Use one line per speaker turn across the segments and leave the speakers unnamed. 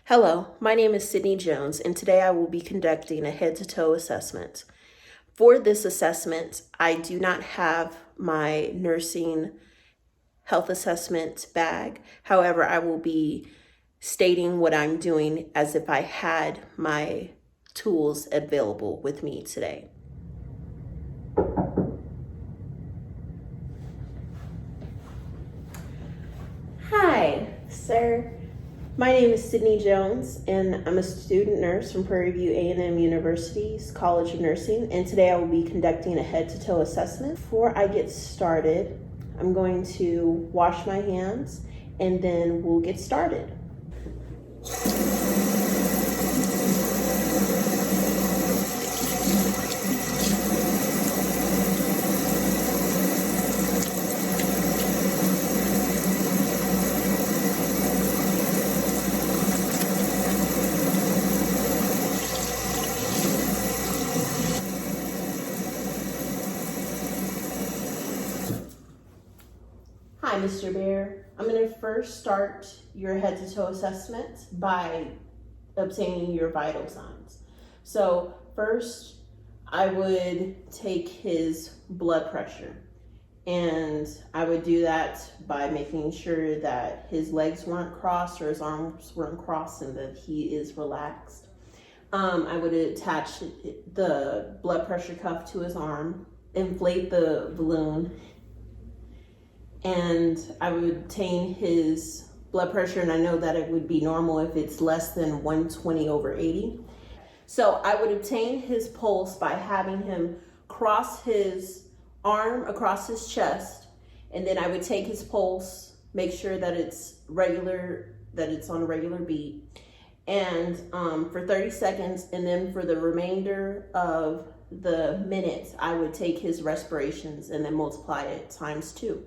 Hello, my name is Sydney Jones, and today I will be conducting a head-to-toe assessment. For this assessment, I do not have my nursing health assessment bag. However, I will be stating what I'm doing as if I had my tools available with me today. Hi, sir. My name is Sydney Jones, and I'm a student nurse from Prairie View A&M University's College of Nursing, and today I will be conducting a head-to-toe assessment. Before I get started, I'm going to wash my hands, and then we'll get started. Hi, Mr. Bear. I'm going to first start your head-to-toe assessment by obtaining your vital signs. So first, I would take his blood pressure, and I would do that by making sure that his legs weren't crossed or his arms weren't crossed and that he is relaxed. I would attach the blood pressure cuff to his arm, inflate the balloon, and I would obtain his blood pressure, and I know that it would be normal if it's less than 120/80. So I would obtain his pulse by having him cross his arm across his chest, and then I would take his pulse, make sure that it's regular, that it's on a regular beat, and for 30 seconds, and then for the remainder of the minutes, I would take his respirations and then multiply it times 2.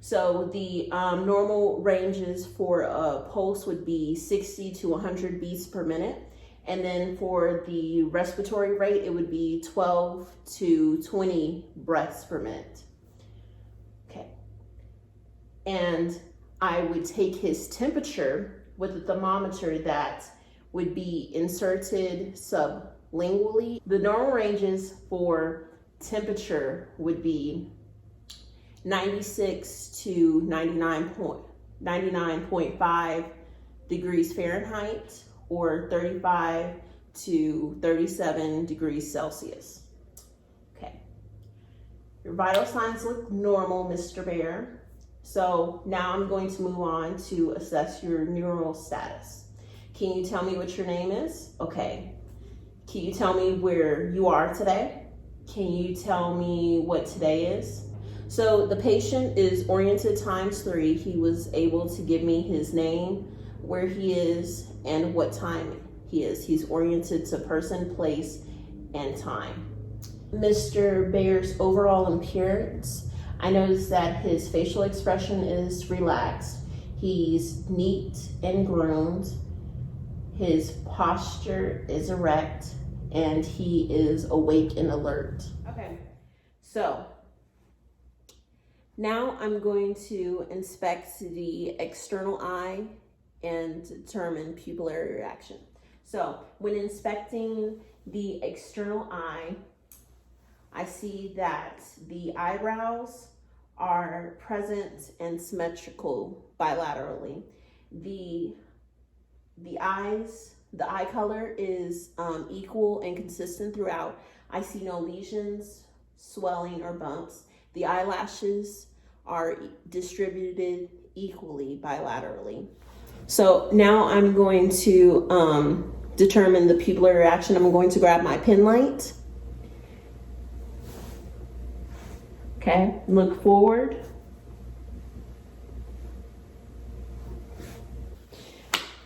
So the normal ranges for a pulse would be 60 to 100 beats per minute. And then for the respiratory rate, it would be 12 to 20 breaths per minute. Okay. And I would take his temperature with a thermometer that would be inserted sublingually. The normal ranges for temperature would be 96 to 99.5 degrees Fahrenheit, or 35 to 37 degrees Celsius. Okay. Your vital signs look normal, Mr. Bear. So now I'm going to move on to assess your neural status. Can you tell me what your name is? Okay. Can you tell me where you are today? Can you tell me what today is? So the patient is oriented ×3. He was able to give me his name, where he is, and what time he is. He's oriented to person, place, and time. Mr. Bear's overall appearance, I noticed that his facial expression is relaxed. He's neat and groomed. His posture is erect, and he is awake and alert. Okay, so now I'm going to inspect the external eye and determine pupillary reaction. So when inspecting the external eye, I see that the eyebrows are present and symmetrical bilaterally. The eye color is equal and consistent throughout. I see no lesions, swelling, or bumps. The eyelashes are distributed equally bilaterally. So now I'm going to determine the pupillary reaction. I'm going to grab my pen light. Okay, look forward.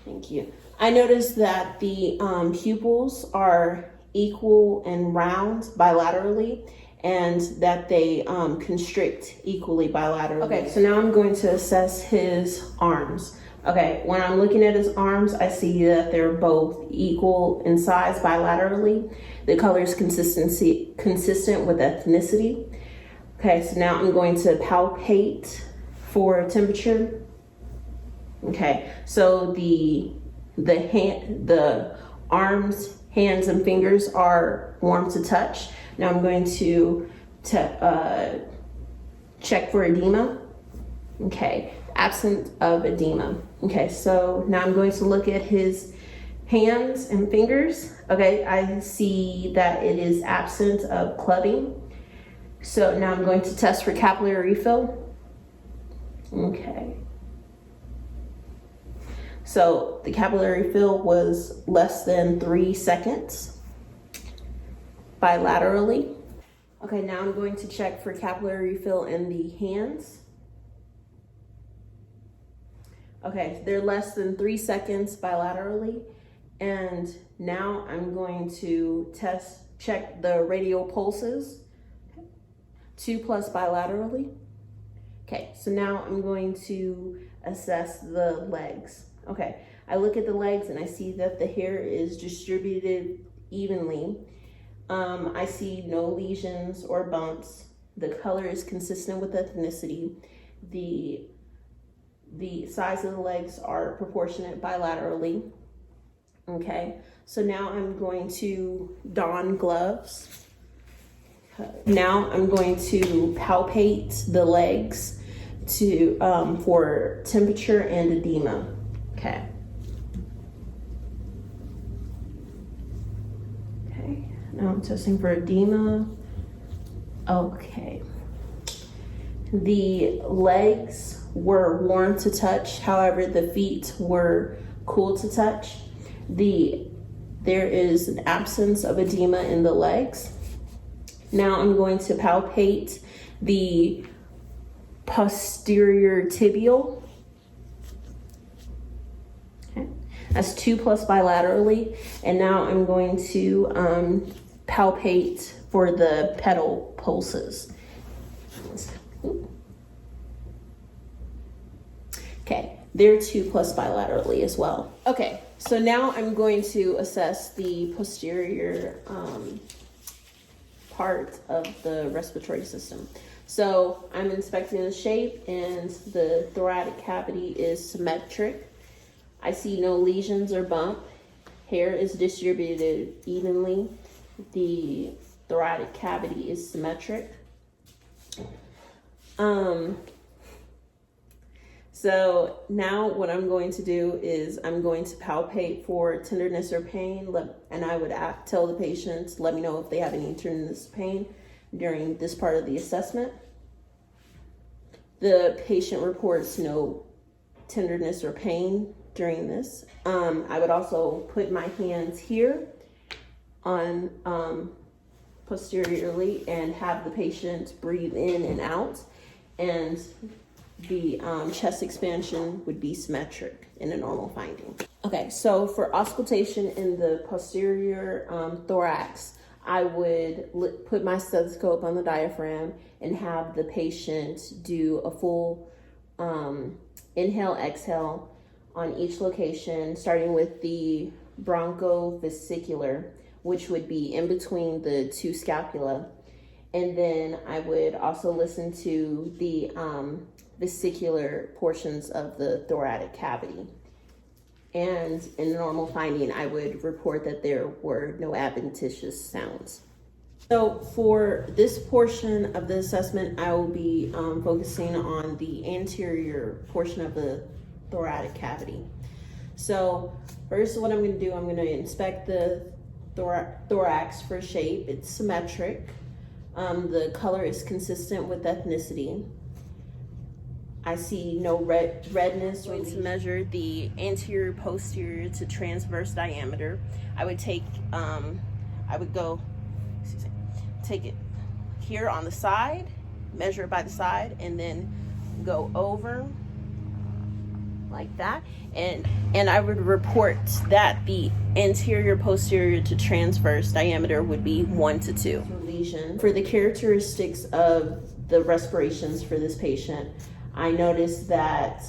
Thank you. I noticed that the pupils are equal and round bilaterally, and that they constrict equally bilaterally. Okay, so now I'm going to assess his arms. Okay, when I'm looking at his arms, I see that they're both equal in size bilaterally. The color is consistent with ethnicity. Okay, so now I'm going to palpate for temperature. Okay, so the the arms, hands, and fingers are warm to touch. Now I'm going to check for edema. Okay, absence of edema. Okay, so now I'm going to look at his hands and fingers. Okay, I see that it is absent of clubbing. So now I'm going to test for capillary refill. Okay. So the capillary fill was less than 3 seconds bilaterally. Okay, now I'm going to check for capillary fill in the hands. Okay, they're less than 3 seconds bilaterally. And now I'm going to check the radial pulses, 2+ bilaterally. Okay, so now I'm going to assess the legs. Okay, I look at the legs and I see that the hair is distributed evenly. I see no lesions or bumps. The color is consistent with ethnicity. The size of the legs are proportionate bilaterally. Okay, so now I'm going to don gloves. Now I'm going to palpate the legs for temperature and edema. Okay. Okay, now I'm testing for edema. Okay. The legs were warm to touch, however, the feet were cool to touch. There is an absence of edema in the legs. Now I'm going to palpate the posterior tibial. Okay. That's 2+ bilaterally. And now I'm going to palpate for the pedal pulses. Okay, they're 2+ bilaterally as well. Okay, so now I'm going to assess the posterior part of the respiratory system. So I'm inspecting the shape and the thoracic cavity is symmetric. I see no lesions or bump. Hair is distributed evenly. The thoracic cavity is symmetric. So now what I'm going to do is I'm going to palpate for tenderness or pain, and I would tell the patient, let me know if they have any tenderness or pain during this part of the assessment. The patient reports no tenderness or pain during this. I would also put my hands here on posteriorly and have the patient breathe in and out, and the chest expansion would be symmetric in a normal finding. Okay, so for auscultation in the posterior thorax, I would put my stethoscope on the diaphragm and have the patient do a full inhale, exhale on each location, starting with the bronchovesicular, which would be in between the two scapula. And then I would also listen to the vesicular portions of the thoracic cavity. And in the normal finding, I would report that there were no adventitious sounds. So for this portion of the assessment, I will be focusing on the anterior portion of the thoracic cavity. So first, what I'm going to do, I'm going to inspect the thorax for shape. It's symmetric. The color is consistent with ethnicity. I see no redness. I'm going to measure the anterior posterior to transverse diameter. I would take take it here on the side, measure it by the side, and then go over like that. And I would report that the anterior posterior to transverse diameter would be 1 to 2. Lesion. For the characteristics of the respirations for this patient, I noticed that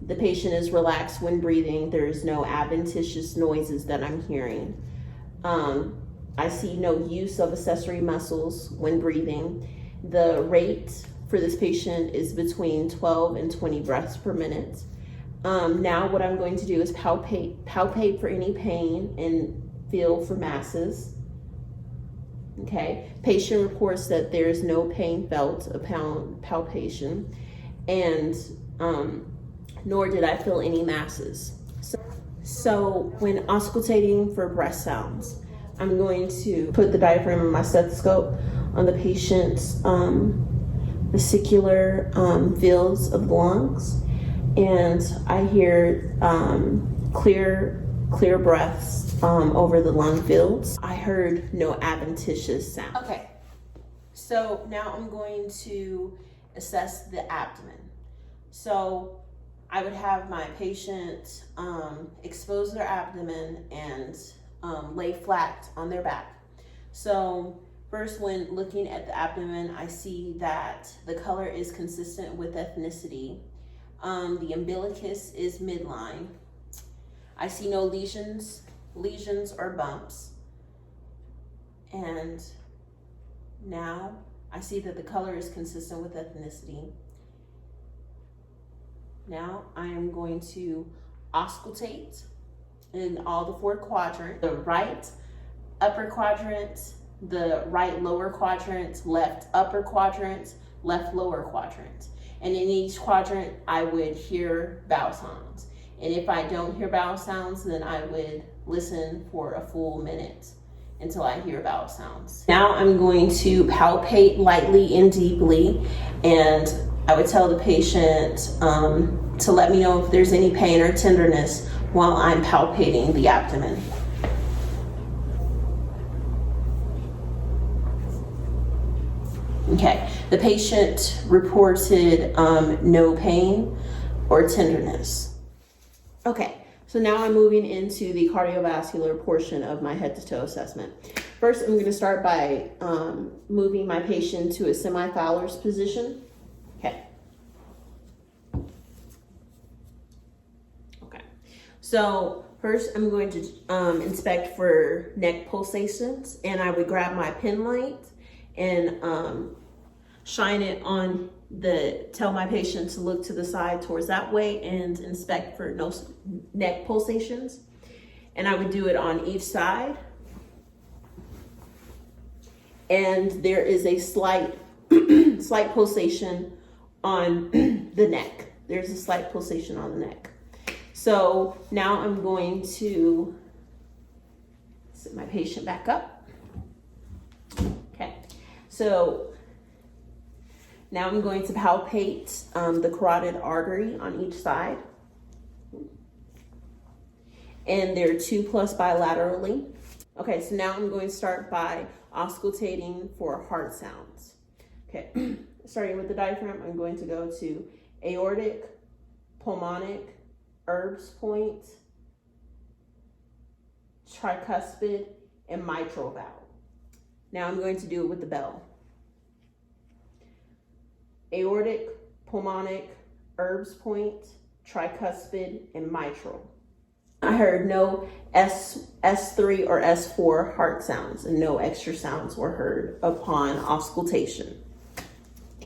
the patient is relaxed when breathing. There's no adventitious noises that I'm hearing. I see no use of accessory muscles when breathing. The rate for this patient is between 12 and 20 breaths per minute. Now what I'm going to do is palpate for any pain and feel for masses. Okay, patient reports that there is no pain felt upon palpation, and nor did I feel any masses. So when auscultating for breath sounds, I'm going to put the diaphragm of my stethoscope on the patient's vesicular fields of the lungs, and I hear clear breaths over the lung fields. I heard no adventitious sound. Okay, so now I'm going to assess the abdomen. So I would have my patient expose their abdomen and lay flat on their back. So first, when looking at the abdomen, I see that the color is consistent with ethnicity. The umbilicus is midline. I see no lesions or bumps. And now I see that the color is consistent with ethnicity. Now I am going to auscultate in all the 4 quadrants: the right upper quadrant, the right lower quadrant, left upper quadrant, left lower quadrant. And in each quadrant, I would hear vowel sounds. And if I don't hear vowel sounds, then I would listen for a full minute until I hear vowel sounds. Now I'm going to palpate lightly and deeply, and I would tell the patient to let me know if there's any pain or tenderness while I'm palpating the abdomen. Okay, the patient reported no pain or tenderness. Okay, so now I'm moving into the cardiovascular portion of my head to toe assessment. First, I'm going to start by moving my patient to a semi-Fowler's position. Okay. Okay. So first, I'm going to inspect for neck pulsations, and I would grab my pen light and shine it on tell my patient to look to the side towards that way and inspect for no neck pulsations. And I would do it on each side. And there is a slight pulsation on the neck. There's a slight pulsation on the neck. So now I'm going to sit my patient back up. Okay, so now I'm going to palpate the carotid artery on each side. And there are 2+ bilaterally. Okay, so now I'm going to start by auscultating for heart sounds. Okay, starting with the diaphragm, I'm going to go to aortic, pulmonic, Erb's point, tricuspid, and mitral valve. Now I'm going to do it with the bell. Aortic, pulmonic, Erb's point, tricuspid, and mitral. I heard no S3 or S4 heart sounds, and no extra sounds were heard upon auscultation.